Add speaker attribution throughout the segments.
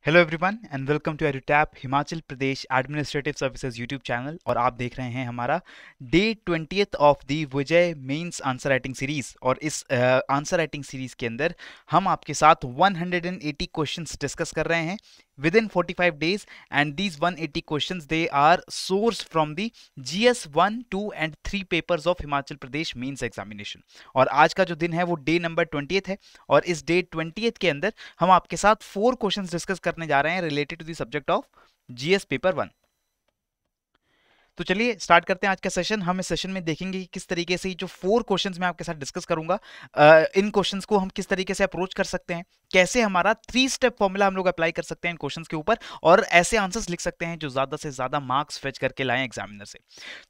Speaker 1: Hello everyone and welcome to Edutap Himachal Pradesh administrative services YouTube channel. और आप देख रहे हैं हमारा day 20th of the Vijay mains answer writing series. और इस आंसर राइटिंग सीरीज के अंदर हम आपके साथ 180 क्वेश्चंस डिस्कस कर रहे हैं within 45 days, and these 180 questions they are sourced from the GS 1, 2 and 3 papers of Himachal Pradesh means examination। और आज का जो दिन है वो डे नंबर 20th है, और इस डे 20th के अंदर हम आपके साथ 4 क्वेश्चंस डिस्कस करने जा रहे हैं related to the subject of GS paper 1। तो चलिए स्टार्ट करते हैं आज का सेशन। हम इस सेशन में देखेंगे कि किस तरीके से जो 4 क्वेश्चंस मैं आपके साथ डिस्कस करूंगा, इन क्वेश्चंस को हम किस तरीके से अप्रोच कर सकते हैं, कैसे हमारा 3 स्टेप फॉर्मूला हम लोग अप्लाई कर सकते हैं इन क्वेश्चंस के ऊपर, और ऐसे आंसर्स लिख सकते हैं जो ज्यादा से ज्यादा मार्क्स फेच करके लाएं एग्जामिनर से।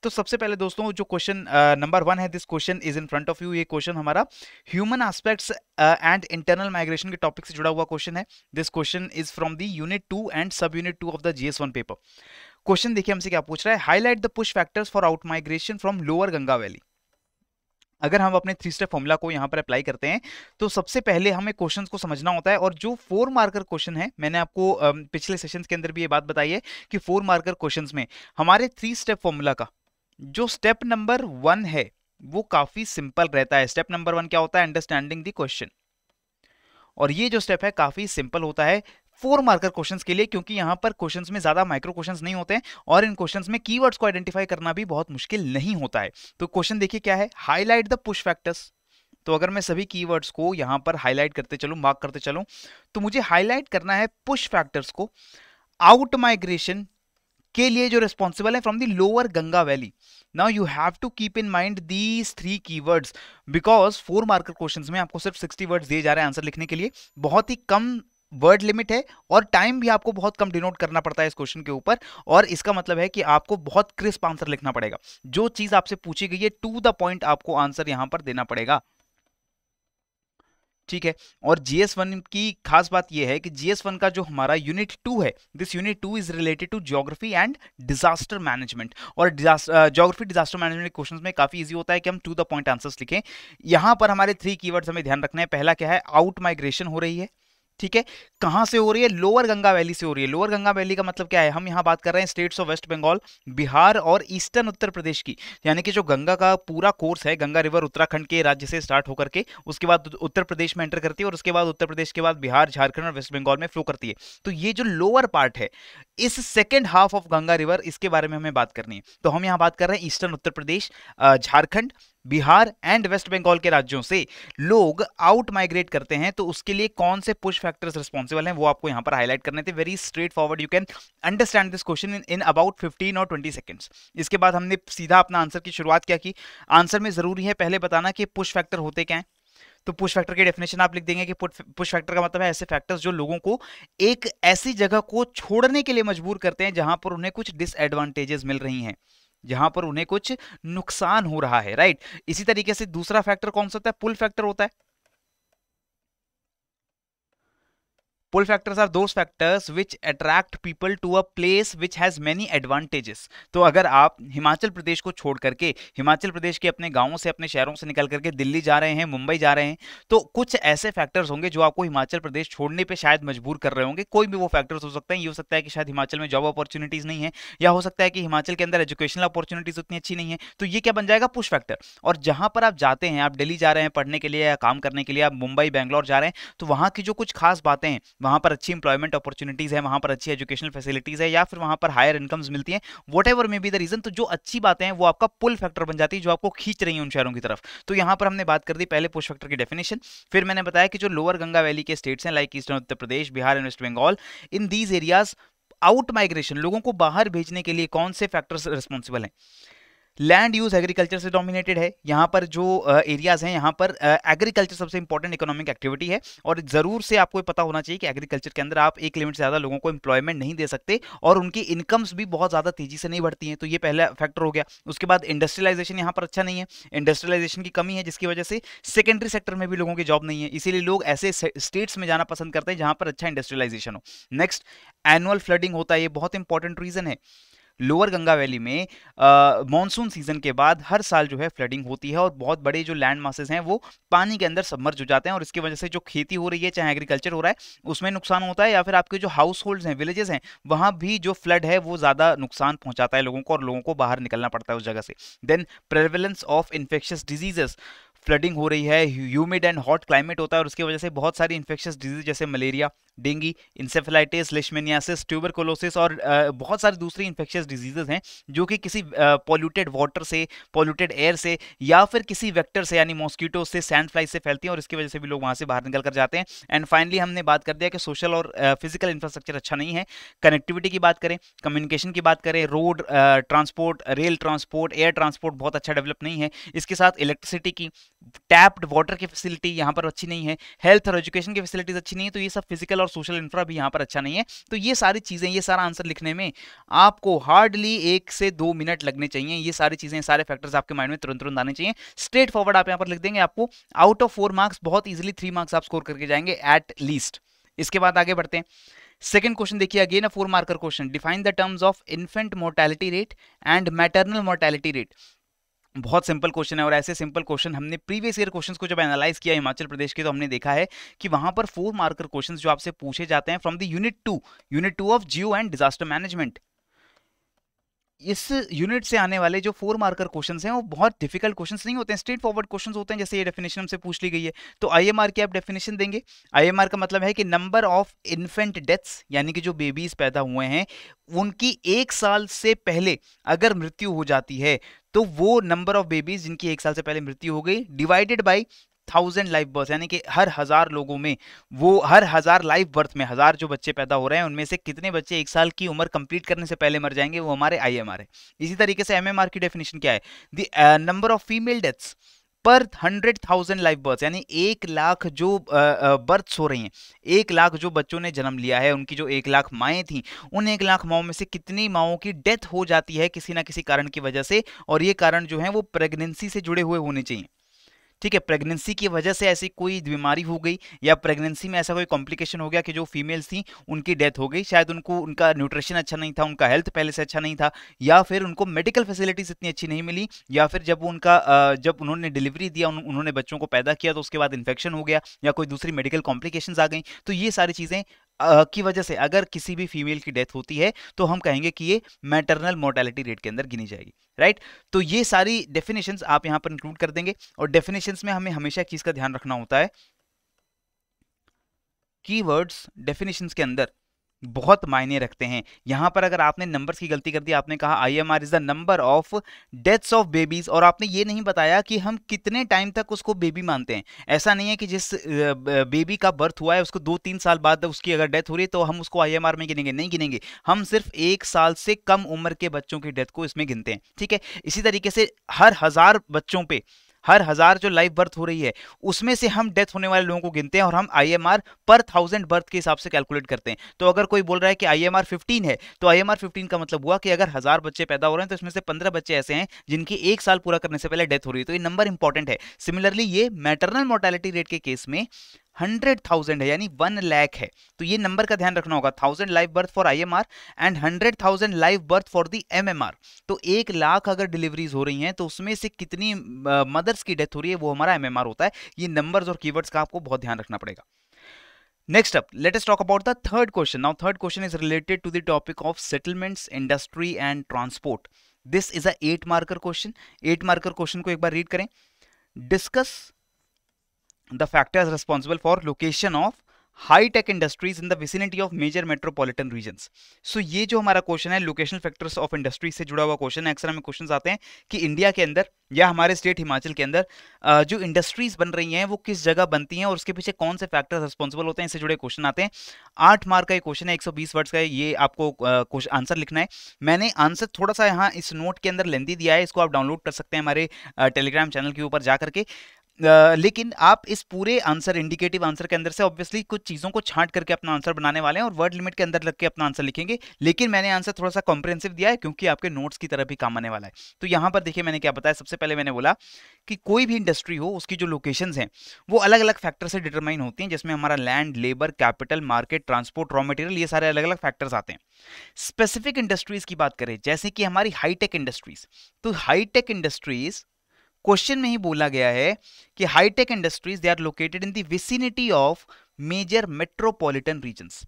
Speaker 1: तो सबसे पहले दोस्तों जो क्वेश्चन नंबर 1 है, this question is in front of you. ये क्वेश्चन हमारा human aspects and internal migration के टॉपिक से जुड़ा हुआ क्वेश्चन है। This question is from the unit 2 and सब unit 2 of the GS1 paper. Question देखिए हमसे क्या पूछ रहा है, highlight the push factors for out migration from lower Ganga valley. अगर हम अपने 3 स्टेप फॉर्मूला को यहां पर अप्लाई करते हैं तो सबसे पहले हमें क्वेश्चंस को समझना होता है। और जो 4 मार्कर क्वेश्चन है, मैंने आपको पिछले सेशंस के अंदर भी ये बात बताई है कि 4 मार्कर क्वेश्चंस में हमारे 3 स्टेप फॉर्मूला का जो स्टेप नंबर 1 है वो काफी सिंपल रहता है। स्टेप नंबर 1 क्या होता है, अंडरस्टैंडिंग द क्वेश्चन। और ये जो स्टेप है काफी सिंपल होता है 4 मार्कर क्वेश्चंस के लिए, क्योंकि यहां पर क्वेश्चंस में ज्यादा माइक्रो क्वेश्चंस नहीं होते हैं और इन क्वेश्चंस में कीवर्ड्स को आइडेंटिफाई करना भी बहुत मुश्किल नहीं होता है। तो क्वेश्चन देखिए क्या है, हाईलाइट द पुश फैक्टर्स। तो अगर मैं सभी कीवर्ड्स को यहां पर हाईलाइट करते चलूं, मार्क करते चलूं, तो मुझे हाईलाइट करना है पुश फैक्टर्स को आउट माइग्रेशन के लिए जो रिस्पॉन्सिबल है from the lower Ganga valley. Now you have to keep in mind these 3 keywords, because 4 marker questions में आपको सिर्फ 60 वर्ड्स दिए जा रहे हैं आंसर लिखने के लिए। बहुत ही कम वर्ड लिमिट है और टाइम भी आपको बहुत कम डिनोट करना पड़ता है इस क्वेश्चन के ऊपर। और इसका मतलब है कि आपको बहुत क्रिस्प आंसर लिखना पड़ेगा। जो चीज आपसे पूछी गई है टू द पॉइंट आपको आंसर यहां पर देना पड़ेगा, ठीक है। और GS1 की खास बात यह है कि GS1 का जो हमारा यूनिट 2 है, this unit 2 is related to geography and disaster management. और ज्योग्राफी डिजास्टर मैनेजमेंट क्वेश्चंस में काफी इजी होता है कि हम टू द पॉइंट आंसर्स लिखें। यहां पर हमारे 3 कीवर्ड्स हमें ध्यान रखना है। पहला क्या है, आउट माइग्रेशन हो रही है, ठीक है। कहां से हो रही है, लोअर गंगा वैली से हो रही है। लोअर गंगा वैली का मतलब क्या है, हम यहां बात कर रहे हैं स्टेट्स ऑफ वेस्ट बंगाल, बिहार और ईस्टर्न उत्तर प्रदेश की। यानी कि जो गंगा का पूरा कोर्स है, गंगा रिवर उत्तराखंड के राज्य से स्टार्ट होकर के उसके बाद उत्तर प्रदेश में एंटर करती है और उसके बाद उत्तर प्रदेश के बाद बिहार, झारखंड और वेस्ट बंगाल में फ्लो करती है। तो ये जो लोअर पार्ट है, इस second half of Ganga river, इसके बारे में हमें बात करनी है। तो हम यहां बात कर रहे हैं ईस्टर्न उत्तर प्रदेश, झारखंड, बिहार एंड वेस्ट बंगाल के राज्यों से लोग आउट माइग्रेट करते हैं। तो उसके लिए कौन से पुश फैक्टर्स रिस्पॉन्सिबल हैं वो आपको यहां पर हाईलाइट करने थे। Very straight forward, you can understand this question in about 15 और 20 सेकंड्स। इसके बाद हमने सीधा अपना आंसर की शुरुआत क्या की। आंसर में जरूरी है पहले बताना कि पुश फैक्टर होते क्या हैं। तो पुश फैक्टर की डेफिनेशन आप लिख देंगे कि पुश फैक्टर का मतलब है ऐसे फैक्टर्स जो लोगों को एक ऐसी जगह को छोड़ने के लिए मजबूर करते हैं जहां पर उन्हें कुछ डिसएडवांटेजेस मिल रही हैं, जहां पर उन्हें कुछ नुकसान हो रहा है, राइट। इसी तरीके से दूसरा फैक्टर कौन सा होता है, पुल फैक्टर होता है। Pull factors are those factors which attract people to a place which has many advantages। तो अगर आप हिमाचल प्रदेश को छोड़ करके, हिमाचल प्रदेश के अपने गांवों से, अपने शहरों से निकल करके दिल्ली जा रहे हैं, मुंबई जा रहे हैं, तो कुछ ऐसे फैक्टर्स होंगे जो आपको हिमाचल प्रदेश छोड़ने पे शायद मजबूर कर रहे होंगे। कोई भी वो फैक्टर्स हो सकते हैं। ये हो सकता है कि शायद हिमाचल में जॉब अपॉर्चुनिटीज नहीं है, या हो सकता है कि हिमाचल के अंदर एजुकेशनल अपॉर्चुनिटीज उतनी अच्छी नहीं है। तो ये क्या बन जाएगा, पुश फैक्टर। और जहां पर आप जाते हैं, आप दिल्ली जा रहे हैं पढ़ने के लिए या काम करने के लिए, आप मुंबई, बैंगलोर जा रहे हैं, तो वहां की जो कुछ खास बातें हैं, वहां पर अच्छी इंप्लॉयमेंट अपॉर्चुनिटीज है, वहां पर अच्छी एजुकेशनल फैसिलिटीज है, या फिर वहां पर हायर इनकम्स मिलती हैं, whatever may be the reason, तो जो अच्छी बातें हैं वो आपका पुल फैक्टर बन जाती है, जो आपको खींच रही है उन शहरों की तरफ। तो यहां पर हमने बात कर दी पहले पुश फैक्टर की डेफिनेशन। फिर मैंने बताया कि जो लोअर गंगा वैली के स्टेट्स हैं like eastern Uttar Pradesh, Bihar and West Bengal, in these areas out migration, लोगों को बाहर भेजने के लिए कौन से फैक्टर्स रिस्पॉन्सिबल हैं। लैंड यूज एग्रीकल्चर से डोमिनेटेड है। यहाँ पर जो एरियाज हैं, यहाँ पर एग्रीकल्चर सबसे इंपॉर्टेंट इकोनॉमिक एक्टिविटी है। और जरूर से आपको पता होना चाहिए कि एग्रीकल्चर के अंदर आप एक लिमिट से ज़्यादा लोगों को एम्प्लॉयमेंट नहीं दे सकते, और उनकी इनकम्स भी बहुत ज़्यादा तेजी से नहीं बढ़ती हैं। तो ये पहला फैक्टर हो गया। उसके बाद इंडस्ट्रियलाइजेशन यहाँ पर अच्छा नहीं है, इंडस्ट्रियलाइजेशन की कमी है, जिसकी वजह से सेकेंडरी सेक्टर में भी लोगों की जॉब नहीं है। इसीलिए लोग ऐसे स्टेट्स में जाना पसंद करते हैं जहाँ पर अच्छा इंडस्ट्रियलाइजेशन हो। नेक्स्ट, एनुअल फ्लडिंग होता है, ये बहुत इंपॉर्टेंट रीजन है। लोअर गंगा वैली में मॉनसून सीजन के बाद हर साल जो है फ्लडिंग होती है और बहुत बड़े जो लैंड मासेस हैं वो पानी के अंदर सबमर्ज हो जाते हैं, और इसकी वजह से जो खेती हो रही है, चाहे एग्रीकल्चर हो रहा है, उसमें नुकसान होता है, या फिर आपके जो हाउस होल्ड्स हैं, विलेजेस हैं, वहां भी जो फ्लड है वो ज़्यादा नुकसान पहुंचाता है लोगों को, और लोगों को बाहर निकलना पड़ता है उस जगह से। Then prevalence of infectious diseases, flooding हो रही है, ह्यूमिड एंड हॉट क्लाइमेट होता है, और उसकी वजह से बहुत सारी इन्फेक्शियस डिजीज जैसे मलेरिया, डेंगू, इंसेफेलाइटिस, लेशमेनियासिस, ट्यूबरकुलोसिस और बहुत सारी दूसरी इन्फेक्शियस डिजीजेज हैं जो कि किसी पॉल्यूटेड वाटर से, पॉल्यूटेड एयर से, या फिर किसी वेक्टर से यानी मॉस्किटो से, सैंड फ्लाई से फैलती हैं, और इसकी वजह से भी लोग वहां से बाहर निकल कर जाते हैं। एंड फाइनली हमने बात कर दिया कि सोशल और फिजिकल इंफ्रास्ट्रक्चर अच्छा नहीं है। कनेक्टिविटी की बात करें, कम्युनिकेशन की बात करें, road transport, rail transport, air transport बहुत अच्छा डेवलप नहीं है। इसके साथ इलेक्ट्रिसिटी की, टैप्ड वाटर की फैसिलिटी यहाँ पर अच्छी नहीं है, हेल्थ और एजुकेशन की फैसिलिटीज अच्छी नहीं है, तो ये सब फिजिकल और सोशल इंफ्रा भी यहाँ पर अच्छा नहीं है। तो ये सारी चीजें, ये सारा आंसर लिखने में आपको हार्डली 1 से 2 मिनट लगने चाहिए। ये सारी चीजें, सारे फैक्टर्स आपके माइंड में तुरंत तुरंत आने चाहिए। स्ट्रेट फॉरवर्ड आप यहाँ पर लिख देंगे, आपको आउट ऑफ 4 मार्क्स बहुत इजिली 3 मार्क्स आप स्कोर करके जाएंगे एट लीस्ट। इसके बाद आगे बढ़ते हैं। सेकंड क्वेश्चन देखिए, again a 4 marker question, define the terms of infant mortality rate and maternal mortality rate. बहुत सिंपल क्वेश्चन है, और ऐसे सिंपल क्वेश्चन हमने प्रीवियस ईयर क्वेश्चंस को जब एनालाइज किया हिमाचल प्रदेश के, तो हमने देखा है कि वहां पर 4 मार्कर क्वेश्चंस जो आपसे पूछे जाते हैं from the unit 2 of Jio and disaster management. इस यूनिट से आने वाले जो 4 मार्कर क्वेश्चंस हैं वो बहुत डिफिकल्ट क्वेश्चंस नहीं होते हैं, स्ट्रेट फॉरवर्ड क्वेश्चंस होते हैं, जैसे ये डेफिनेशन हमसे पूछ ली गई है। तो आईएमआर की आप डेफिनेशन देंगे। आईएमआर का मतलब है कि नंबर ऑफ इन्फेंट डेथ्स, यानी कि जो बेबीज पैदा हुए हैं उनकी 1 साल से पहले अगर मृत्यु हो जाती है, तो वो नंबर ऑफ बेबीज जिनकी 1 साल से पहले मृत्यु हो गई डिवाइडेड बाई 1000 लाइव बर्थ, यानी कि हर 1000 लोगों में, वो हर 1000 लाइव बर्थ में 1000 जो बच्चे पैदा हो रहे हैं उनमें से कितने बच्चे 1 साल की उम्र कंप्लीट करने से पहले मर जाएंगे, वो हमारे आईएमआर है। इसी तरीके से एमएमआर की डेफिनेशन क्या है, the number of female deaths पर 100,000 लाइव बर्थ, यानी 1 लाख जो बर्थ्स हो रही हैं, 1 लाख जो बच्चों ने जन्म लिया है, उनकी जो 1 लाख माएँ थी, उन 1 लाख माओं में से कितनी माओं की डेथ हो जाती है किसी ना किसी कारण की वजह से, और ये कारण जो है वो प्रेगनेंसी से जुड़े हुए होने चाहिए। ठीक है, प्रेगनेंसी की वजह से ऐसी कोई बीमारी हो गई, या प्रेगनेंसी में ऐसा कोई कॉम्प्लिकेशन हो गया कि जो फीमेल्स थी उनकी डेथ हो गई, शायद उनको उनका न्यूट्रिशन अच्छा नहीं था, उनका हेल्थ पहले से अच्छा नहीं था, या फिर उनको मेडिकल फैसिलिटीज इतनी अच्छी नहीं मिली, या फिर जब उनका जब उन्होंने डिलीवरी दिया, उन्होंने बच्चों को पैदा किया, तो उसके बाद इन्फेक्शन हो गया या कोई दूसरी मेडिकल कॉम्प्लिकेशंस आ गई। तो ये सारी चीज़ें की वजह से अगर किसी भी फीमेल की डेथ होती है तो हम कहेंगे कि ये मैटरनल मोर्टेलिटी रेट के अंदर गिनी जाएगी, राइट। तो ये सारी डेफिनेशंस आप यहां पर इंक्लूड कर देंगे, और डेफिनेशंस में हमें हमेशा एक चीज का ध्यान रखना होता है, कीवर्ड्स डेफिनेशंस के अंदर बहुत मायने रखते हैं। यहां पर अगर आपने नंबर्स की गलती कर दी, आपने कहा IMR is the number of deaths of babies, और आपने ये नहीं बताया कि हम कितने टाइम तक उसको बेबी मानते हैं। ऐसा नहीं है कि जिस बेबी का बर्थ हुआ है उसको 2-3 साल बाद उसकी अगर डेथ हो रही है तो हम उसको आईएमआर में गिनेंगे, नहीं गिनेंगे। हम सिर्फ 1 साल से कम उम्र के बच्चों की डेथ को इसमें गिनते हैं, ठीक है। इसी तरीके से हर 1000 बच्चों पे, हर 1000 जो लाइव बर्थ हो रही है उसमें से हम डेथ होने वाले लोगों को गिनते हैं, और हम आईएमआर पर 1000 बर्थ के हिसाब से कैलकुलेट करते हैं। तो अगर कोई बोल रहा है कि आईएमआर 15 है, तो आईएमआर 15 का मतलब हुआ कि अगर 1000 बच्चे पैदा हो रहे हैं तो इसमें से 15 बच्चे ऐसे हैं जिनकी 1 साल पूरा करने से पहले डेथ हो रही है, तो ये नंबर इंपॉर्टेंट है। सिमिलरली ये मैटरनल मोर्टेलिटी रेट के केस में 100,000 है, यानी 1 लाख है, तो ये नंबर का ध्यान रखना होगा। 1000 live birth for IMR and 100,000 live birth for the MMR. तो 1 लाख अगर डिलीवरीज हो रही हैं तो उसमें से कितनी मदर्स की डेथ हो रही है वो हमारा एमएमआर होता है। ये नंबर्स और कीवर्ड्स का आपको बहुत ध्यान रखना पड़ेगा। Next up, let us talk about the third question. Now, third question is related to the topic of settlements, industry and transport. This is a 8 marker question. 8 marker question को एक बार read करें. Discuss the factors responsible for location of high tech industries in the vicinity of major metropolitan regions. So ये जो हमारा question है locational factors of industry से जुड़ा हुआ क्वेश्चन है। अक्सर हमें क्वेश्चन आते हैं कि इंडिया के अंदर या हमारे स्टेट हिमाचल के अंदर जो इंडस्ट्रीज बन रही हैं वो किस जगह बनती हैं और उसके पीछे कौन से फैक्टर्स रिस्पॉन्सिबल होते हैं, इससे जुड़े क्वेश्चन आते हैं। 8 मार्क का ये क्वेश्चन है, 120 वर्ड्स का है, ये आपको आंसर लिखना है। मैंने आंसर थोड़ा सा यहाँ इस नोट के अंदर लेंदी दिया है, इसको आप डाउनलोड कर सकते हैं हमारे टेलीग्राम चैनल के ऊपर जा करके। लेकिन आप इस पूरे आंसर, इंडिकेटिव आंसर के अंदर से ऑब्वियसली कुछ चीज़ों को छांट करके अपना आंसर बनाने वाले हैं और वर्ड लिमिट के अंदर लग के अपना आंसर लिखेंगे। लेकिन मैंने आंसर थोड़ा सा कॉम्प्रिहेंसिव दिया है क्योंकि आपके नोट्स की तरह भी काम आने वाला है। तो यहाँ पर देखिए मैंने क्या बताया, सबसे पहले मैंने बोला कि कोई भी इंडस्ट्री हो उसकी जो लोकेशंस हैं वो अलग अलग फैक्टर से डिटरमाइन होती हैं, जिसमें हमारा land, labour, capital, market, transport, raw material, ये सारे अलग अलग फैक्टर्स आते हैं। स्पेसिफिक इंडस्ट्रीज की बात करें जैसे कि हमारी हाईटेक इंडस्ट्रीज, तो हाईटेक इंडस्ट्रीज क्वेश्चन में ही बोला गया है कि high tech industries they are located in the vicinity of major metropolitan regions.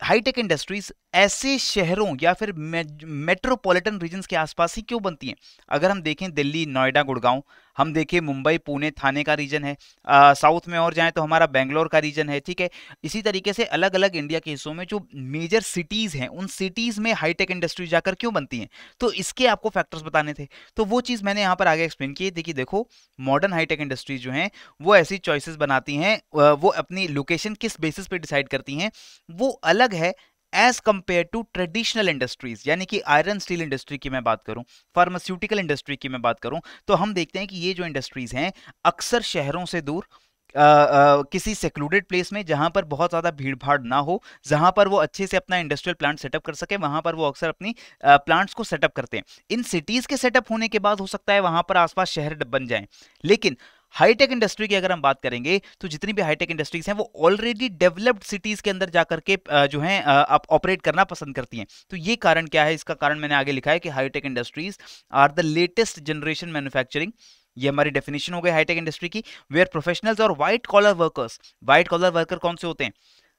Speaker 1: High tech industries ऐसे शहरों या फिर मेट्रोपॉलिटन रीजन्स के आसपास ही क्यों बनती हैं? अगर हम देखें दिल्ली, नोएडा, गुड़गांव, हम देखें मुंबई, पुणे, थाने का रीजन है, साउथ में और जाएं तो हमारा बेंगलोर का रीजन है, ठीक है। इसी तरीके से अलग अलग इंडिया के हिस्सों में जो मेजर सिटीज हैं उन सिटीज में हाईटेक इंडस्ट्रीज जाकर क्यों बनती हैं, तो इसके आपको फैक्टर्स बताने थे। तो वो चीज़ मैंने यहाँ पर आगे एक्सप्लेन की। देखिए देखो, मॉडर्न हाईटेक इंडस्ट्रीज जो हैं वो ऐसी चॉइसेस बनाती हैं, वो अपनी लोकेशन किस बेसिस पे डिसाइड करती हैं वो अलग है as compare to traditional industries. यानी कि आयरन स्टील इंडस्ट्री की मैं बात करूं, फार्मास्यूटिकल इंडस्ट्री की मैं बात करूं, तो हम देखते हैं कि ये जो इंडस्ट्रीज हैं अक्सर शहरों से दूर किसी सेक्लूडेड प्लेस में, जहां पर बहुत ज्यादा भीड़ भाड़ ना हो, जहां पर वो अच्छे से अपना इंडस्ट्रियल प्लांट सेटअप कर सके, वहां पर वो अक्सर अपनी प्लांट्स को सेटअप करते हैं। इन सिटीज के सेटअप होने के बाद हो सकता है वहां पर आसपास शहर बन जाएं, लेकिन हाईटेक इंडस्ट्री की अगर हम बात करेंगे तो जितनी भी हाईटेक इंडस्ट्रीज हैं वो ऑलरेडी डेवलप्ड सिटीज के अंदर जाकर के जो है ऑपरेट करना पसंद करती हैं। तो ये कारण क्या है? इसका कारण मैंने आगे लिखा है कि high tech industries are the latest generation manufacturing. ये हमारी डेफिनेशन हो गई हाईटेक इंडस्ट्री की, वेयर प्रोफेशनल्स और white collar workers. White collar worker कौन से होते हैं?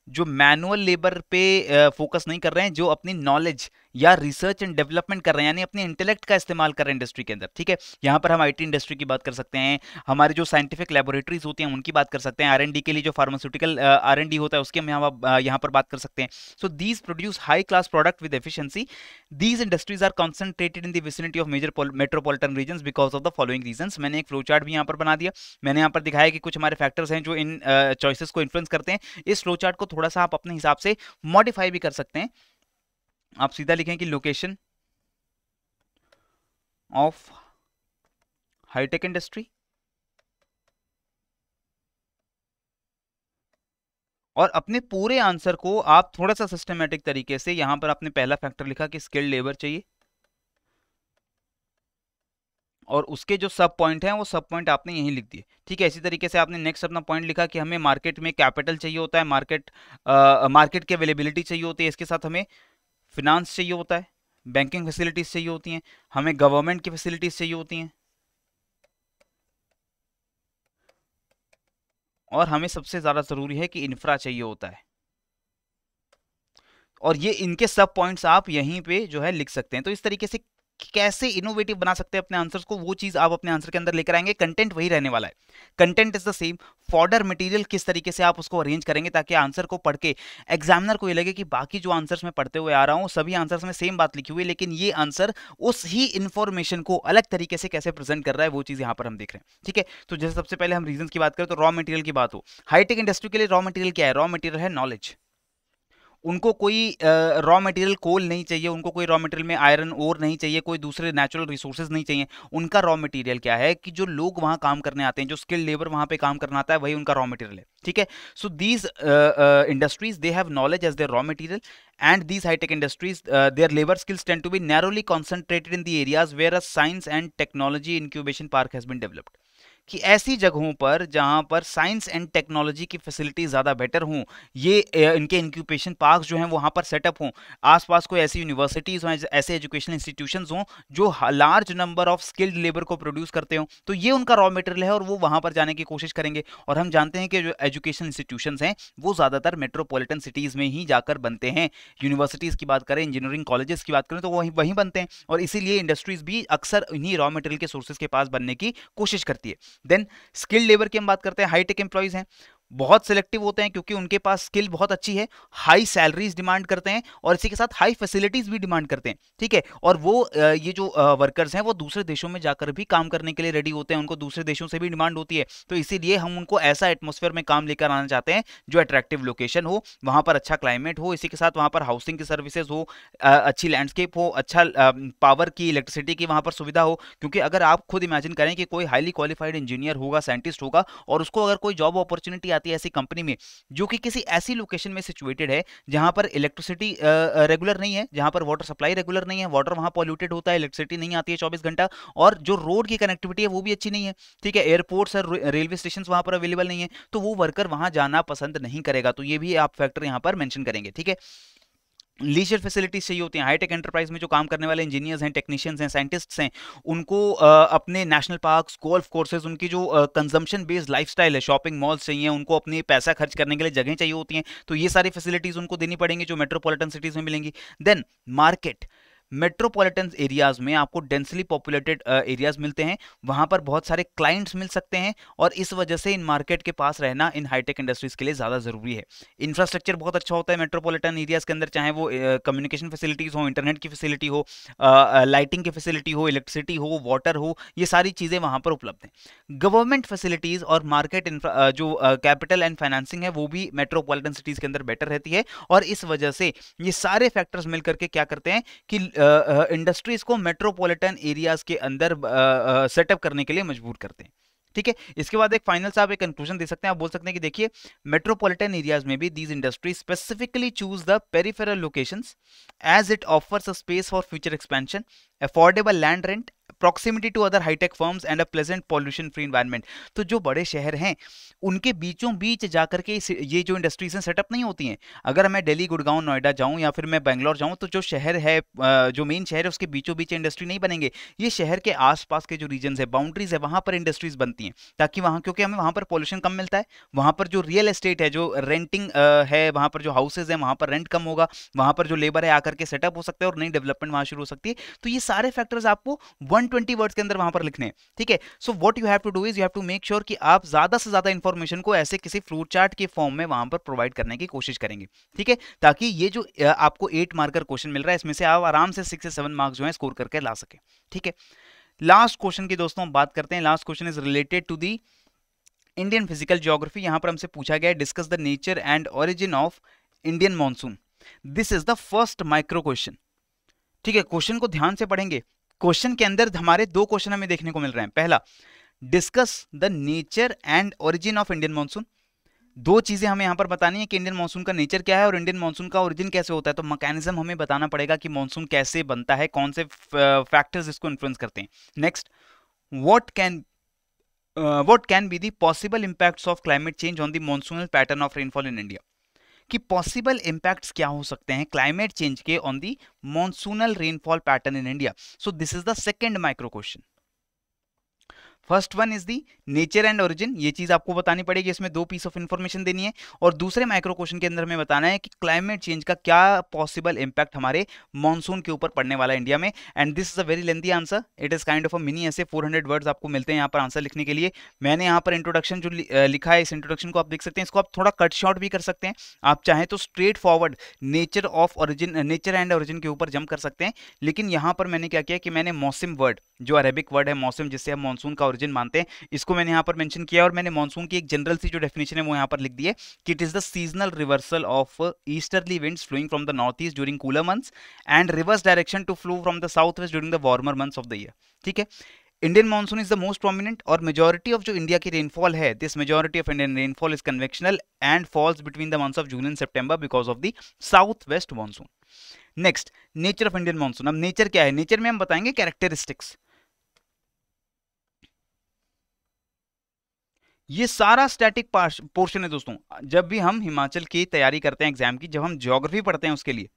Speaker 1: जो मैनुअल लेबर पे फोकस नहीं कर रहे हैं, जो अपनी नॉलेज या रिसर्च एंड डेवलपमेंट कर रहे हैं, यानी अपने इंटेलेक्ट का इस्तेमाल कर रहे हैं इंडस्ट्री के अंदर, ठीक है। यहाँ पर हम आईटी इंडस्ट्री की बात कर सकते हैं, हमारी जो साइंटिफिक लेबोरेटरीज होती हैं उनकी बात कर सकते हैं, आरएनडी के लिए जो फार्मास्यूटिकल आरएनडी होता है उसके हम यहाँ पर बात कर सकते हैं। So these produce high class product with efficiency. These industries are concentrated in the vicinity of major metropolitan regions because of the following reasons. मैंने एक फ्लो चार्ट भी यहाँ पर बना दिया, मैंने यहाँ पर दिखाया कि कुछ हमारे फैक्टर्स हैं जो इन चॉइसेस को इन्फ्लुएंस करते हैं। इस फ्लो चार्ट को थोड़ा सा आप अपने हिसाब से मॉडिफाई भी कर सकते हैं। आप सीधा लिखें कि लोकेशन ऑफ हाईटेक इंडस्ट्री, और अपने पूरे आंसर को आप थोड़ा सा सिस्टमेटिक तरीके से, यहां पर आपने पहला फैक्टर लिखा कि स्किल्ड लेबर चाहिए, और उसके जो सब पॉइंट हैं वो सब पॉइंट आपने यहीं लिख दिए, ठीक है। इसी तरीके से आपने नेक्स्ट अपना पॉइंट लिखा कि हमें मार्केट में कैपिटल चाहिए होता है, मार्केट की अवेलेबिलिटी चाहिए होती है, इसके साथ हमें फिनांस चाहिए होता है, बैंकिंग फैसिलिटीज चाहिए होती हैं, हमें गवर्नमेंट की फैसिलिटीज चाहिए होती हैं, और हमें सबसे ज्यादा जरूरी है कि इंफ्रा चाहिए होता है। और ये इनके सब पॉइंट्स आप यहीं पे जो है लिख सकते हैं। तो इस तरीके से कैसे इनोवेटिव बना सकते हैं अपने आंसर्स को, वो चीज आप अपने आंसर के अंदर लेकर आएंगे। कंटेंट वही रहने वाला है, content is the same. Fodder material किस तरीके से आप उसको अरेंज करेंगे ताकि आंसर को पढ़ के एग्जामिनर को ये लगे कि बाकी जो आंसर्स मैं पढ़ते हुए आ रहा हूँ सभी आंसर्स में सेम बात लिखी हुई है, लेकिन ये आंसर उस ही इंफॉर्मेशन को अलग तरीके से कैसे प्रेजेंट कर रहा है, वो चीज यहाँ पर हम देख रहे हैं, ठीक है। तो जैसे सबसे पहले हम रीजन की बात करें तो रॉ मटेरियल की बात हो, हाईटेक इंडस्ट्री के लिए रॉ मटेरियल क्या है? रॉ मटेरियल है नॉलेज। उनको कोई रॉ मटेरियल कोल नहीं चाहिए, उनको कोई रॉ मटेरियल में आयरन ओर नहीं चाहिए, कोई दूसरे नेचुरल रिसोर्सेज नहीं चाहिए। उनका रॉ मटेरियल क्या है कि जो लोग वहां काम करने आते हैं, जो स्किल्ड लेबर वहां पे काम करना आता है, वही उनका रॉ मटेरियल है, ठीक है। So these industries they have knowledge as their raw material, and these high-tech industries their labor skills tend to be narrowly concentrated in the areas where a science and technology incubation park has been developed। कि ऐसी जगहों पर जहां पर science and technology की facility ज़्यादा better हों, ये इनके इंक्यूबेशन पार्क्स जो हैं वहां पर सेटअप हों, आसपास कोई ऐसी यूनिवर्सिटीज़ हों, ऐसे एजुकेशनल इंस्टीट्यूशंस हों जो large number of skilled labour को प्रोड्यूस करते हों, तो ये उनका रॉ मटेरियल है और वो वहां पर जाने की कोशिश करेंगे। और हम जानते हैं कि जो एजुकेशनल इंस्टीट्यूशंस हैं वो ज़्यादातर मेट्रोपॉलिटन सिटीज़ में ही जाकर बनते हैं। यूनिवर्सिटीज़ की बात करें, इंजीनियरिंग कॉलेजेस की बात करें तो वहीं वहीं बनते हैं, और इसीलिए इंडस्ट्रीज़ भी अक्सर इन्हीं रॉ मटेरियल के सोर्सेज के पास बनने की कोशिश करती है। देन स्किल्ड लेबर की हम बात करते हैं, हाईटेक एम्प्लॉइज हैं, बहुत सिलेक्टिव होते हैं क्योंकि उनके पास स्किल बहुत अच्छी है, हाई सैलरीज डिमांड करते हैं और इसी के साथ हाई फैसिलिटीज भी डिमांड करते हैं, ठीक है। और वो ये जो वर्कर्स हैं वो दूसरे देशों में जाकर भी काम करने के लिए रेडी होते हैं, उनको दूसरे देशों से भी डिमांड होती है। तो इसीलिए हम उनको ऐसा एटमॉस्फेयर में काम लेकर आना चाहते हैं जो अट्रैक्टिव लोकेशन हो, वहां पर अच्छा क्लाइमेट हो, इसी के साथ वहां पर हाउसिंग की सर्विसेज हो, अच्छी लैंडस्केप हो, अच्छा पावर की, इलेक्ट्रिसिटी की वहां पर सुविधा हो। क्योंकि अगर आप खुद इमेजिन करें कि कोई हाईली क्वालिफाइड इंजीनियर होगा, साइंटिस्ट होगा, और उसको अगर कोई जॉब अपॉर्चुनिटी आती है ऐसी कंपनी में जो कि किसी ऐसी लोकेशन में सिचुएटेड है जहां पर इलेक्ट्रिसिटी रेगुलर नहीं है, जहां पर वाटर सप्लाई रेगुलर नहीं है, वाटर वहां पॉल्यूटेड होता है, इलेक्ट्रिसिटी नहीं आती है 24 घंटा, और जो रोड की कनेक्टिविटी है वो भी अच्छी नहीं है, ठीक है, एयरपोर्ट्स और रेलवे स्टेशन वहां पर अवेलेबल नहीं है, तो वो वर्कर वहां जाना पसंद नहीं करेगा। तो ये भी आप फैक्टर यहां पर मेंशन करेंगे, ठीक है। लीजर फैसिलिटीज चाहिए होती हैं, हाईटेक एंटरप्राइज में जो काम करने वाले इंजीनियर्स हैं, टेक्नीशियंस हैं, साइंटिस्ट्स हैं, उनको अपने नेशनल पार्क्स, गोल्फ कोर्सेज, उनकी जो कंजम्पशन बेस्ड लाइफस्टाइल है, शॉपिंग मॉल्स चाहिए, उनको अपने पैसा खर्च करने के लिए जगह चाहिए होती हैं, तो ये सारी फैसिलिटीज उनको देनी पड़ेंगी जो मेट्रोपॉलिटन सिटीज में मिलेंगी। देन मार्केट, मेट्रोपॉलिटन एरियाज में आपको डेंसली पॉपुलेटेड एरियाज मिलते हैं, वहां पर बहुत सारे क्लाइंट्स मिल सकते हैं, और इस वजह से इन मार्केट के पास रहना इन हाईटेक इंडस्ट्रीज के लिए ज़्यादा ज़रूरी है। इंफ्रास्ट्रक्चर बहुत अच्छा होता है मेट्रोपॉलिटन एरियाज के अंदर, चाहे वो कम्युनिकेशन फैसिलिटीज़ हो, इंटरनेट की फैसिलिटी हो, लाइटिंग की फैसिलिटी हो, इलेक्ट्रिसिटी हो, वाटर हो, ये सारी चीज़ें वहां पर उपलब्ध हैं। गवर्नमेंट फैसिलिटीज़ और मार्केट जो कैपिटल एंड फाइनेंसिंग है वो भी मेट्रोपॉलिटन सिटीज़ के अंदर बेटर रहती है, और इस वजह से ये सारे फैक्टर्स मिलकर के क्या करते हैं कि इंडस्ट्रीज को मेट्रोपॉलिटन एरियाज के अंदर सेटअप करने के लिए मजबूर करते हैं, ठीक है। इसके बाद एक फाइनल सा आप एक कंक्लूजन दे सकते हैं, आप बोल सकते हैं कि देखिए मेट्रोपॉलिटन एरियाज में भी these industries specifically choose the peripheral locations as it offers a space for future expansion, affordable land rent, proximity to other high tech firms and a pleasant pollution free environment. तो जो बड़े शहर हैं उनके बीचों बीच जाकर के ये जो इंडस्ट्रीज हैं सेटअप नहीं होती हैं। अगर मैं दिल्ली, गुड़गांव, नोएडा जाऊं या फिर मैं बेंगलोर जाऊं, तो जो शहर है, जो मेन शहर है उसके बीचों बीच इंडस्ट्री नहीं बनेंगे, ये शहर के आसपास के जो रीजन है, बाउंड्रीज है, वहां पर इंडस्ट्रीज बनती हैं, ताकि वहां, क्योंकि हमें वहां पर पॉल्यूशन कम मिलता है, वहां पर जो रियल एस्टेट है, जो रेंटिंग है, वहां पर जो हाउसेज है वहां पर रेंट कम होगा, वहां पर जो लेबर है आकर के सेटअप हो सकता है और नई डेवलपमेंट वहां शुरू हो सकती है। तो ये सारे फैक्टर्स आपको 120 वर्ड्स के अंदर वहां पर लिखने हैं, ठीक है। So what you have to do is you have to make sure कि आप ज्यादा से ज्यादा इंफॉर्मेशन को ऐसे किसी फ्लो चार्ट के फॉर्म में वहां पर प्रोवाइड करने की कोशिश करेंगे, ठीक है, ताकि ये जो आपको 8 मार्कर क्वेश्चन मिल रहा है इसमें से आप आराम से 6 से 7 मार्क्स जो है स्कोर करके ला सके, ठीक है। लास्ट क्वेश्चन की दोस्तों हम बात करते हैं। Last question is related to the Indian physical geography. यहां पर हमसे पूछा गया है discuss the nature and origin of Indian monsoon. This is the first micro question, ठीक है। क्वेश्चन को ध्यान से पढ़ेंगे। क्वेश्चन के अंदर हमारे 2 क्वेश्चन हमें देखने को मिल रहे हैं। पहला, discuss the nature and origin of Indian monsoon. 2 चीजें हमें यहां पर बतानी है कि इंडियन मॉनसून का नेचर क्या है और इंडियन मॉनसून का ओरिजिन कैसे होता है। तो मैकेनिज्म हमें बताना पड़ेगा कि मॉनसून कैसे बनता है, कौन से फैक्टर्स इसको इन्फ्लुएंस करते हैं। Next, what can be the possible impacts of climate change on the monsoonal pattern of rainfall in India. कि पॉसिबल इंपैक्ट्स क्या हो सकते हैं क्लाइमेट चेंज के on the monsoonal rainfall pattern in India. So this is the second micro question. First one is the nature and origin, ये चीज आपको बतानी पड़ेगी, इसमें 2 पीस ऑफ इंफॉर्मेशन देनी है। और दूसरे माइक्रो क्वेश्चन के अंदर हमें बताना है कि क्लाइमेट चेंज का क्या पॉसिबल इंपैक्ट हमारे मॉनसून के ऊपर पड़ने वाला है इंडिया में। And this is a very lengthy answer, it is kind of a mini ऐसे 400 वर्ड्स आपको मिलते हैं यहाँ पर आंसर लिखने के लिए। मैंने यहाँ पर इंट्रोडक्शन जो लिखा है, इस इंट्रोडक्शन को आप देख सकते हैं, इसको आप थोड़ा कट शॉर्ट भी कर सकते हैं। आप चाहें तो straight forward nature and origin के ऊपर जंप कर सकते हैं। लेकिन यहाँ पर मैंने क्या किया कि मैंने मौसम वर्ड, जो अरेबिक वर्ड है मौसम, जिससे हम मॉनसून का ओरिजिन मानते हैं, इसको मैंने यहां पर मेंशन किया। और मैंने मॉनसून की एक जनरल सी जो डेफिनेशन है वो यहां पर लिख दी है कि it is the seasonal reversal of easterly winds flowing from the north east during cooler months and reverse direction to flow from the south west during the warmer months of the year, ठीक है। Indian monsoon is the most prominent, और majority of जो India की rainfall है, this majority of Indian rainfall is convectional and falls between the months of June and September because of the south waste monsoon. Next, nature of Indian monsoon. अब nature क्या है, nature में हम बताएंगे characteristics. ये सारा static portion है दोस्तों। जब भी हम हिमाचल की तैयारी करते हैं एग्जाम की, जब हम ज्योग्राफी पढ़ते हैं उसके लिए,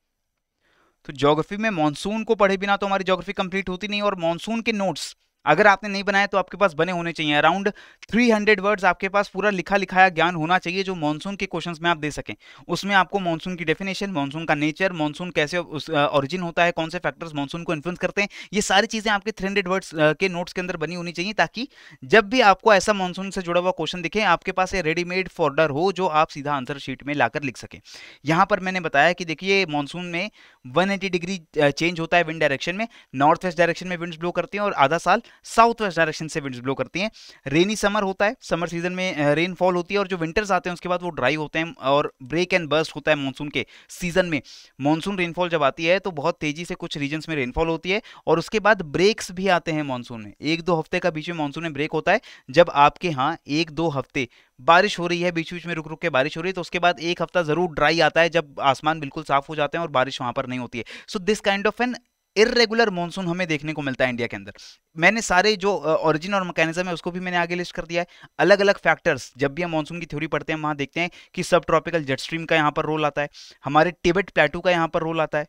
Speaker 1: तो ज्योग्राफी में मॉनसून को पढ़े बिना तो हमारी ज्योग्राफी कंप्लीट होती नहीं। और मॉनसून के नोट्स अगर आपने नहीं बनाया तो आपके पास बने होने चाहिए। अराउंड 300 वर्ड्स आपके पास पूरा लिखा लिखाया ज्ञान होना चाहिए जो मानसून के क्वेश्चंस में आप दे सकें। उसमें आपको मानसून की डेफिनेशन, मानसून का नेचर, मानसून कैसे ओरिजिन होता है, कौन से फैक्टर्स मानसून को इन्फ्लुएंस करते हैं, ये सारी चीजें आपके 300 वर्ड्स के नोट्स के अंदर बनी होनी चाहिए, ताकि जब भी आपको ऐसा मानसून से जुड़ा हुआ क्वेश्चन दिखे आपके पास ये रेडीमेड फोल्डर हो जो आप सीधा आंसर शीट में लाकर लिख सकें। यहाँ पर मैंने बताया कि देखिए मानसून में 180 डिग्री चेंज होता है विंड डायरेक्शन में। नॉर्थ वेस्ट डायरेक्शन में विंड्स ब्लो करती हैं और आधा साल साउथ वेस्ट डायरेक्शन से विंड्स ब्लो करती हैं। रेनी समर होता है, समर सीजन में रेनफॉल होती है, और जो विंटर्स आते हैं उसके बाद वो ड्राई होते हैं और ब्रेक एंड बर्स्ट होता है मानसून के सीजन में। मानसून रेनफॉल जब आती है तो बहुत तेजी से कुछ रीजन्स में रेनफॉल होती है, और उसके बाद ब्रेक्स भी आते हैं मानसून में। 1-2 हफ्ते का बीच में मानसून में ब्रेक होता है, जब आपके यहाँ 1-2 हफ्ते बारिश हो रही है, बीच बीच में रुक रुक के बारिश हो रही है, तो उसके बाद एक हफ्ता जरूर ड्राई आता है जब आसमान बिल्कुल साफ हो जाते हैं और बारिश वहां पर नहीं होती है। So this kind of an irregular monsoon हमें देखने को मिलता है इंडिया के अंदर। मैंने सारे जो ओरिजिन और मैकेनिज्म है उसको भी मैंने आगे लिस्ट कर दिया है। अलग अलग फैक्टर्स, जब भी हम मानसून की थ्योरी पढ़ते हैं वहां देखते हैं कि सब ट्रॉपिकल जेट स्ट्रीम का यहाँ पर रोल आता है, हमारे टिबेट प्लेटू का यहाँ पर रोल आता है,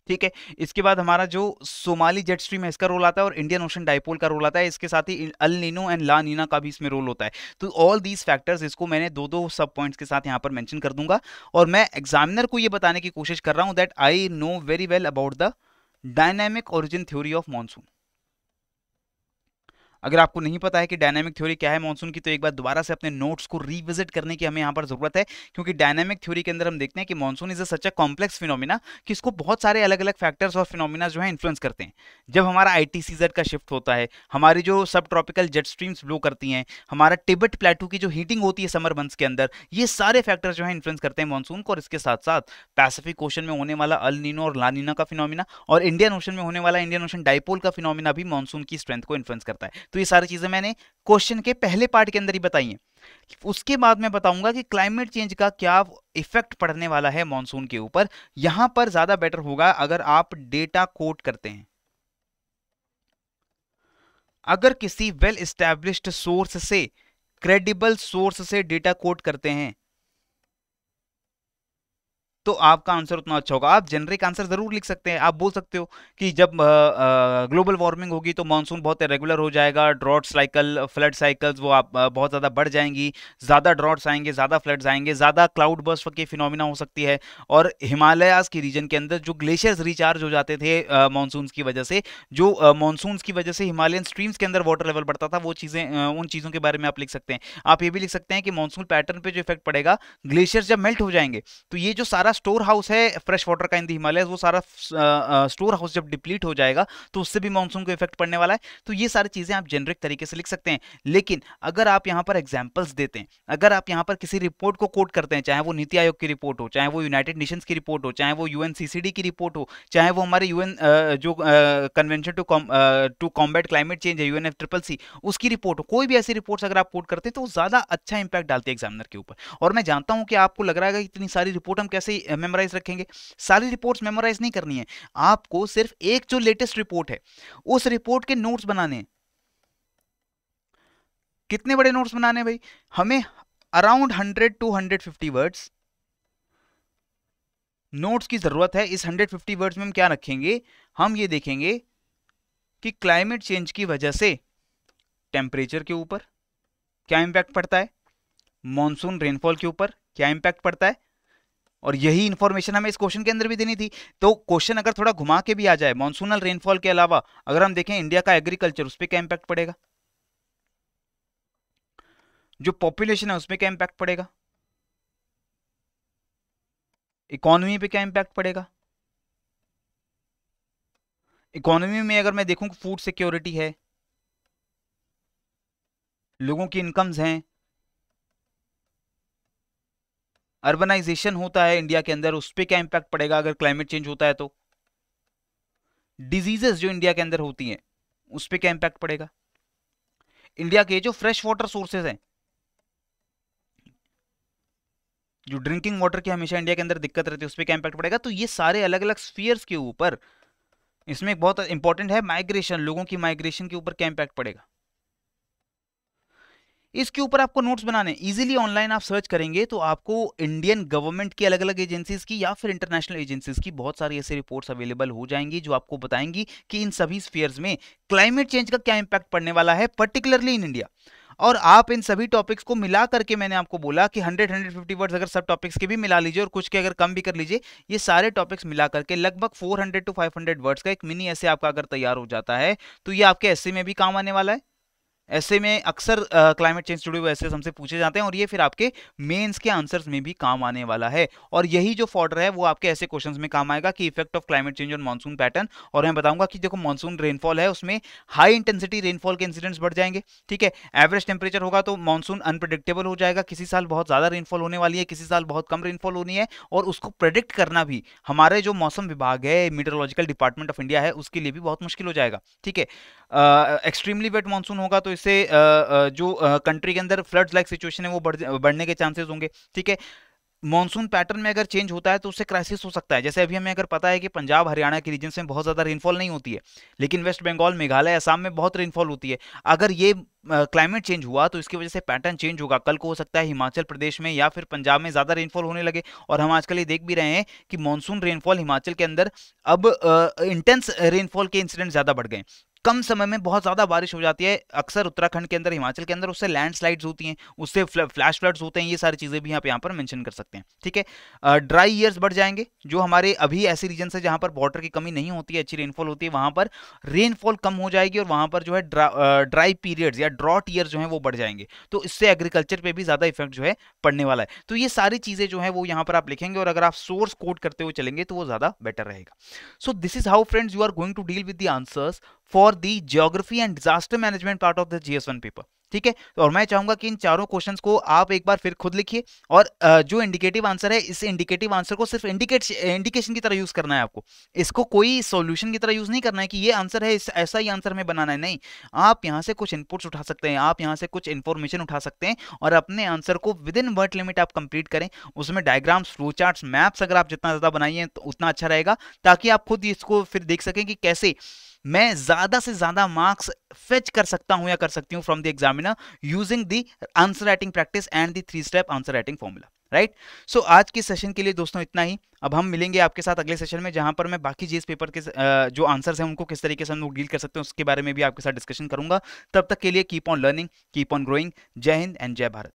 Speaker 1: ठीक है। इसके बाद हमारा जो सोमाली जेट स्ट्रीम है इसका रोल आता है, और इंडियन ओशन डाइपोल का रोल आता है। इसके साथ ही अल नीनो एंड ला नीना का भी इसमें रोल होता है। तो ऑल दीज फैक्टर्स, इसको मैंने 2-2 सब पॉइंट्स के साथ यहाँ पर मेंशन कर दूंगा, और मैं एग्जामिनर को ये बताने की कोशिश कर रहा हूं that I know very well about the dynamic origin theory of monsoon. अगर आपको नहीं पता है कि डायनामिक थ्योरी क्या है मानसून की, तो एक बार दोबारा से अपने नोट्स को रिविजिट करने की हमें यहाँ पर जरूरत है, क्योंकि डायनामिक थ्योरी के अंदर हम देखते हैं कि monsoon is such a complex phenomena कि इसको बहुत सारे अलग अलग फैक्टर्स और फिनोमिना जो है इन्फ्लुएंस करते हैं। जब हमारा ITCZ का शिफ्ट होता है, हमारी जो सब ट्रॉपिकल जेट स्ट्रीम्स ब्लो करती हैं, हमारा टिबेट प्लेटू की जो हीटिंग होती है समर मंथ्स के अंदर, ये सारे फैक्टर्स जो है इन्फ्लुएंस करते हैं मानसून को। और इसके साथ साथ पैसिफिक ओशन में होने वाला अल नीनो और ला नीना का फिनोमिना, और इंडियन ओशन में होने वाला इंडियन ओशन डाइपोल का फिनोमिना भी मानसून की स्ट्रेंथ को इन्फ्लुएंस करता है। तो ये सारी चीजें मैंने क्वेश्चन के पहले पार्ट के अंदर ही बताई है। उसके बाद मैं बताऊंगा कि क्लाइमेट चेंज का क्या इफेक्ट पड़ने वाला है मॉनसून के ऊपर। यहां पर ज्यादा बेटर होगा अगर आप डेटा कोट करते हैं। अगर किसी वेल एस्टैब्लिश्ड सोर्स से, क्रेडिबल सोर्स से डेटा कोट करते हैं तो आपका आंसर उतना अच्छा होगा। आप जेनरिक आंसर जरूर लिख सकते हैं। आप बोल सकते हो कि जब ग्लोबल वार्मिंग होगी तो मानसून बहुत इरेगुलर हो जाएगा, ड्रॉट साइकिल, फ्लड साइकिल्स वो आप बहुत ज़्यादा बढ़ जाएंगी, ज़्यादा ड्रॉट्स आएंगे, ज़्यादा फ्लड्स आएंगे, ज़्यादा क्लाउड बर्स्ट की फिनोमिना हो सकती है, और हिमालयाज के रीजन के अंदर जो ग्लेशियर्स रिचार्ज हो जाते थे मानसून की वजह से, जो मानसून की वजह से हिमालयन स्ट्रीम्स के अंदर वाटर लेवल बढ़ता था, वो चीज़ें, उन चीज़ों के बारे में आप लिख सकते हैं। आप ये भी लिख सकते हैं कि मानसून पैटर्न पे जो इफेक्ट पड़ेगा, ग्लेशियर्स जब मेल्ट हो जाएंगे तो ये जो सारा स्टोर हाउस है फ्रेश वाटर का इन द हिमालय, वो सारा स्टोर हाउस जब डिप्लीट हो जाएगा तो उससे भी मानसून को इफेक्ट पड़ने वाला है। तो ये सारी चीजें आप जेनरिक तरीके से लिख सकते हैं। लेकिन अगर आप यहां पर एग्जांपल्स देते हैं, अगर आप यहां पर किसी रिपोर्ट को कोट करते हैं, चाहे वो नीति आयोग की रिपोर्ट हो, चाहे वो यूनाइटेड नेशंस की रिपोर्ट हो, चाहे वो UNCCD की रिपोर्ट हो, चाहे वो हमारे UN जो convention to combat climate change है, UNFCCC, उसकी रिपोर्ट हो, कोई भी ऐसी रिपोर्ट्स अगर आप कोट करते हैं तो ज्यादा अच्छा इंपैक्ट डालती है एग्जामिनर के ऊपर। और मैं जानता हूं कि आपको लग रहा है कि इतनी सारी रिपोर्ट हम कैसे मेमोराइज रखेंगे। सारी रिपोर्ट्स मेमोराइज नहीं करनी है, आपको सिर्फ एक जो लेटेस्ट रिपोर्ट है उस रिपोर्ट के नोट्स बनाने हैं। कितने बड़े नोट्स बनाने हैं भाई? हमें अराउंड 100 to 150 वर्ड्स नोट्स की जरूरत है। इस 150 वर्ड्स में हम क्या रखेंगे? हम ये देखेंगे कि क्लाइमेट चेंज की वजह से टेम्परेचर के ऊपर क्या इंपैक्ट पड़ता है, मॉनसून रेनफॉल के ऊपर क्या इंपैक्ट पड़ता है, और यही इंफॉर्मेशन हमें इस क्वेश्चन के अंदर भी देनी थी। तो क्वेश्चन अगर थोड़ा घुमा के भी आ जाए, मॉनसूनल रेनफॉल के अलावा अगर हम देखें इंडिया का एग्रीकल्चर, उस पर क्या इंपैक्ट पड़ेगा, जो पॉपुलेशन है उसमें क्या इंपैक्ट पड़ेगा, इकोनॉमी पे क्या इंपैक्ट पड़ेगा। इकोनॉमी में अगर मैं देखूं फूड सिक्योरिटी है, लोगों की इनकम्स हैं, अर्बनाइजेशन होता है इंडिया के अंदर, उस पर क्या इंपैक्ट पड़ेगा अगर क्लाइमेट चेंज होता है तो, डिजीजेस जो इंडिया के अंदर होती हैं उस पर क्या इंपैक्ट पड़ेगा, इंडिया के जो फ्रेश वाटर सोर्सेज हैं, जो ड्रिंकिंग वाटर की हमेशा इंडिया के अंदर दिक्कत रहती है, उस पर क्या इंपैक्ट पड़ेगा। तो ये सारे अलग अलग स्फीयर्स के ऊपर, इसमें एक बहुत इंपॉर्टेंट है माइग्रेशन, लोगों की माइग्रेशन के ऊपर क्या इंपैक्ट पड़ेगा। इसके ऊपर आपको नोट्स बनाने, इजीली ऑनलाइन आप सर्च करेंगे तो आपको इंडियन गवर्नमेंट की अलग अलग एजेंसीज की या फिर इंटरनेशनल एजेंसीज की बहुत सारी ऐसी रिपोर्ट्स अवेलेबल हो जाएंगी जो आपको बताएंगी कि इन सभी स्फीयर्स में क्लाइमेट चेंज का क्या इंपैक्ट पड़ने वाला है, पर्टिकुलरली इन इंडिया। और आप इन सभी टॉपिक्स को मिला करके, मैंने आपको बोला कि 100-150 वर्ड्स अगर सब टॉपिक्स के भी मिला लीजिए और कुछ के अगर कम भी कर लीजिए, ये सारे टॉपिक्स मिला करके लगभग 400 to 500 वर्ड्स का एक मिनी ऐसे आपका अगर तैयार हो जाता है तो ये आपके एसे में भी काम आने वाला है। ऐसे में अक्सर क्लाइमेट चेंज जुड़े हुए ऐसे हमसे पूछे जाते हैं और ये फिर आपके मेंस के आंसर्स में भी काम आने वाला है। और यही जो फॉर्डर है वो आपके ऐसे क्वेश्चंस में काम आएगा कि effect of climate change on monsoon pattern. और मैं बताऊंगा कि देखो मानसून रेनफॉल है, उसमें हाई इंटेंसिटी रेनफॉल के इंसिडेंट्स बढ़ जाएंगे, ठीक है। एवरेज टेम्परेचर होगा तो मानसून अनप्रिडिक्टेबल हो जाएगा, किसी साल बहुत ज्यादा रेनफॉल होने वाली है, किसी साल बहुत कम रेनफॉल होनी है, और उसको प्रेडिक्ट करना भी हमारे जो मौसम विभाग है, मीटरोलॉजिकल डिपार्टमेंट ऑफ इंडिया है, उसके लिए भी बहुत मुश्किल हो जाएगा, ठीक है। एक्सट्रीमली वेट मानसून होगा तो इससे जो कंट्री के अंदर फ्लड्स लाइक सिचुएशन है वो बढ़ने के चांसेस होंगे, ठीक है। मॉनसून पैटर्न में अगर चेंज होता है तो उससे क्राइसिस हो सकता है। जैसे अभी हमें अगर पता है कि पंजाब हरियाणा के रीजन में बहुत ज़्यादा रेनफॉल नहीं होती है, लेकिन वेस्ट बंगाल, मेघालय, असम में बहुत रेनफॉल होती है। अगर ये क्लाइमेट चेंज हुआ तो इसकी वजह से पैटर्न चेंज होगा। कल को हो सकता है हिमाचल प्रदेश में या फिर पंजाब में ज़्यादा रेनफॉल होने लगे। और हम आजकल ये देख भी रहे हैं कि मॉनसून रेनफॉल हिमाचल के अंदर अब इंटेंस रेनफॉल के इंसिडेंट ज़्यादा बढ़ गए। कम समय में बहुत ज्यादा बारिश हो जाती है, अक्सर उत्तराखंड के अंदर, हिमाचल के अंदर, उससे लैंडस्लाइड्स होती हैं, उससे फ्लैश फ्लड्स होते हैं। ये सारी चीजें भी आप यहाँ पर मेंशन कर सकते हैं, ठीक है। ड्राई ईयर्स बढ़ जाएंगे, जो हमारे अभी ऐसे रीजन है जहां पर वाटर की कमी नहीं होती है, अच्छी रेनफॉल होती है, वहां पर रेनफॉल कम हो जाएगी और वहां पर जो है ड्राई पीरियड्स या ड्रॉट ईयर जो है वो बढ़ जाएंगे। तो इससे एग्रीकल्चर पे भी ज्यादा इफेक्ट जो है पड़ने वाला है। तो ये सारी चीजें जो है वो यहाँ पर आप लिखेंगे और अगर आप सोर्स कोड करते हुए चलेंगे तो वो ज्यादा बेटर रहेगा। So this is how friends you are going to deal with the answers for the geography and disaster management part of the GS1 paper, ठीक है। और मैं चाहूंगा कि इन चारों क्वेश्चंस को आप एक बार फिर खुद लिखिए और जो इंडिकेटिव आंसर है, इस इंडिकेटिव आंसर को सिर्फ इंडिकेशन की तरह यूज करना है आपको। इसको कोई सॉल्यूशन की तरह यूज नहीं करना है कि ये आंसर है, ऐसा ही आंसर हमें बनाना है, नहीं। आप यहाँ से कुछ इनपुट्स उठा सकते हैं, आप यहाँ से कुछ इन्फॉर्मेशन उठा सकते हैं और अपने आंसर को विद इन वर्ड लिमिट आप कंप्लीट करें। उसमें डायग्राम्स, फ्लो चार्ट्स, मैप्स अगर आप जितना ज्यादा बनाइए तो उतना अच्छा रहेगा, ताकि आप खुद इसको फिर देख सकें कि कैसे मैं ज्यादा से ज्यादा मार्क्स फेच कर सकता हूं या कर सकती हूं from the examiner using the answer writing practice and the 3 step answer writing formula, right. So आज के सेशन के लिए दोस्तों इतना ही। अब हम मिलेंगे आपके साथ अगले सेशन में, जहां पर मैं बाकी जीएस पेपर के जो आंसर्स हैं उनको किस तरीके से हम लोग डील कर सकते हैं उसके बारे में भी आपके साथ डिस्कशन करूंगा। तब तक के लिए keep on learning, keep on growing. जय हिंद एंड जय भारत।